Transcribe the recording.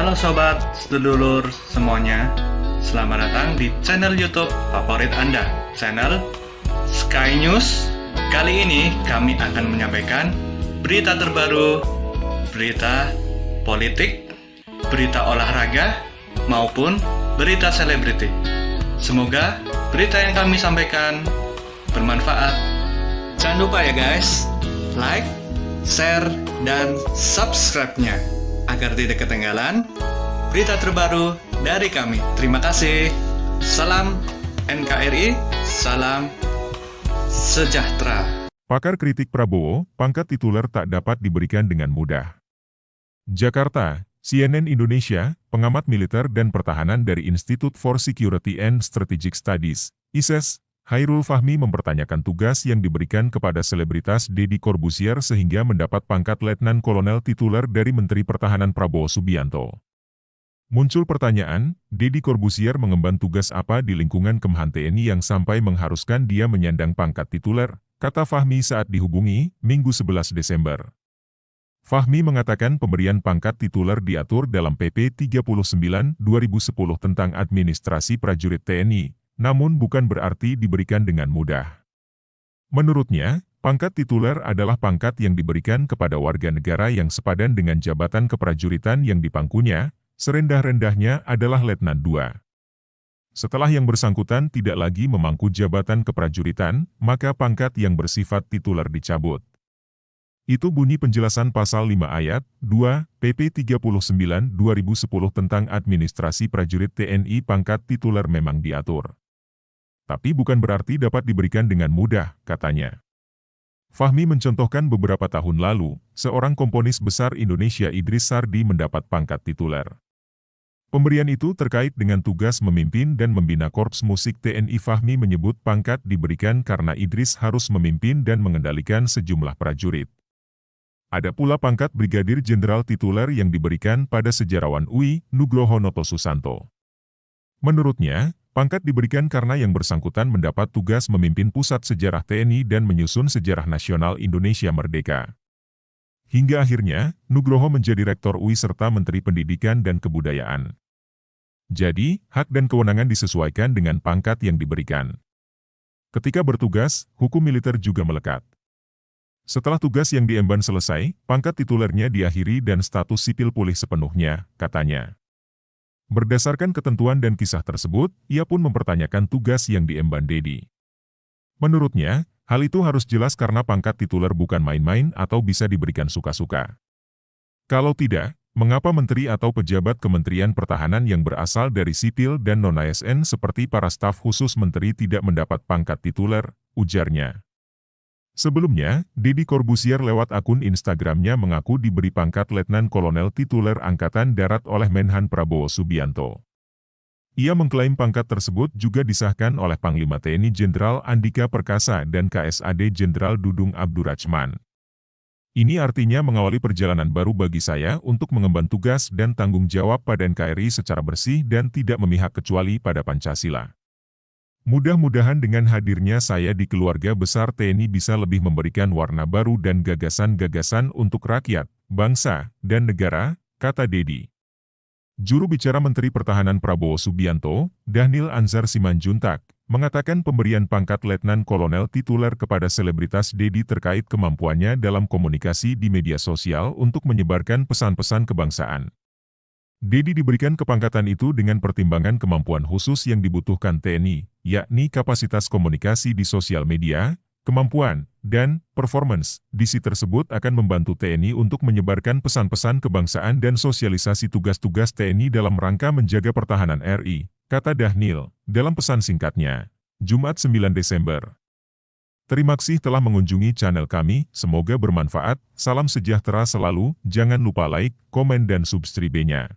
Halo sobat, sedulur semuanya. Selamat datang di channel YouTube favorit Anda, channel Sky News. Kali ini kami akan menyampaikan berita terbaru, berita politik, berita olahraga, maupun berita selebriti. Semoga berita yang kami sampaikan bermanfaat. Jangan lupa ya guys, like, share, dan subscribe-nya agar tidak ketinggalan berita terbaru dari kami. Terima kasih. Salam NKRI, salam sejahtera. Pakar kritik Prabowo, pangkat tituler tak dapat diberikan dengan mudah. Jakarta, CNN Indonesia, pengamat militer dan pertahanan dari Institute for Security and Strategic Studies, ISES, Hairul Fahmi mempertanyakan tugas yang diberikan kepada selebritas Deddy Corbuzier sehingga mendapat pangkat Letnan Kolonel tituler dari Menteri Pertahanan Prabowo Subianto. Muncul pertanyaan, Deddy Corbuzier mengemban tugas apa di lingkungan Kemhan TNI yang sampai mengharuskan dia menyandang pangkat tituler, kata Fahmi saat dihubungi, Minggu 11 Desember. Fahmi mengatakan pemberian pangkat tituler diatur dalam PP 39/2010 tentang administrasi prajurit TNI, namun bukan berarti diberikan dengan mudah. Menurutnya, pangkat tituler adalah pangkat yang diberikan kepada warga negara yang sepadan dengan jabatan keprajuritan yang dipangkunya, serendah-rendahnya adalah Letnan II. Setelah yang bersangkutan tidak lagi memangku jabatan keprajuritan, maka pangkat yang bersifat tituler dicabut. Itu bunyi penjelasan pasal 5 ayat 2 PP 39/2010 tentang administrasi prajurit TNI. Pangkat tituler memang diatur, tapi bukan berarti dapat diberikan dengan mudah, katanya. Fahmi mencontohkan beberapa tahun lalu, seorang komponis besar Indonesia Idris Sardi mendapat pangkat tituler. Pemberian itu terkait dengan tugas memimpin dan membina Korps Musik TNI. Fahmi menyebut pangkat diberikan karena Idris harus memimpin dan mengendalikan sejumlah prajurit. Ada pula pangkat Brigadir Jenderal tituler yang diberikan pada sejarawan UI, Nugroho Noto Susanto. Menurutnya, pangkat diberikan karena yang bersangkutan mendapat tugas memimpin pusat sejarah TNI dan menyusun sejarah nasional Indonesia Merdeka. Hingga akhirnya, Nugroho menjadi Rektor UI serta Menteri Pendidikan dan Kebudayaan. Jadi, hak dan kewenangan disesuaikan dengan pangkat yang diberikan. Ketika bertugas, hukum militer juga melekat. Setelah tugas yang diemban selesai, pangkat titulernya diakhiri dan status sipil pulih sepenuhnya, katanya. Berdasarkan ketentuan dan kisah tersebut, ia pun mempertanyakan tugas yang diemban Deddy. Menurutnya, hal itu harus jelas karena pangkat tituler bukan main-main atau bisa diberikan suka-suka. Kalau tidak, mengapa menteri atau pejabat Kementerian Pertahanan yang berasal dari sipil dan non-ASN seperti para staf khusus menteri tidak mendapat pangkat tituler, ujarnya. Sebelumnya, Deddy Corbuzier lewat akun Instagramnya mengaku diberi pangkat Letnan Kolonel tituler Angkatan Darat oleh Menhan Prabowo Subianto. Ia mengklaim pangkat tersebut juga disahkan oleh Panglima TNI Jenderal Andika Perkasa dan KSAD Jenderal Dudung Abdurrahman. Ini artinya mengawali perjalanan baru bagi saya untuk mengemban tugas dan tanggung jawab pada NKRI secara bersih dan tidak memihak kecuali pada Pancasila. Mudah-mudahan dengan hadirnya saya di keluarga besar TNI bisa lebih memberikan warna baru dan gagasan-gagasan untuk rakyat, bangsa, dan negara, kata Deddy. Juru bicara Menteri Pertahanan Prabowo Subianto, Dhanil Anzar Simanjuntak, mengatakan pemberian pangkat Letnan Kolonel tituler kepada selebritas Deddy terkait kemampuannya dalam komunikasi di media sosial untuk menyebarkan pesan-pesan kebangsaan. Deddy diberikan kepangkatan itu dengan pertimbangan kemampuan khusus yang dibutuhkan TNI, yakni kapasitas komunikasi di sosial media, kemampuan, dan performance. Disi tersebut akan membantu TNI untuk menyebarkan pesan-pesan kebangsaan dan sosialisasi tugas-tugas TNI dalam rangka menjaga pertahanan RI, kata Dhanil, dalam pesan singkatnya, Jumat 9 Desember. Terima kasih telah mengunjungi channel kami, semoga bermanfaat, salam sejahtera selalu, jangan lupa like, komen dan subscribe-nya.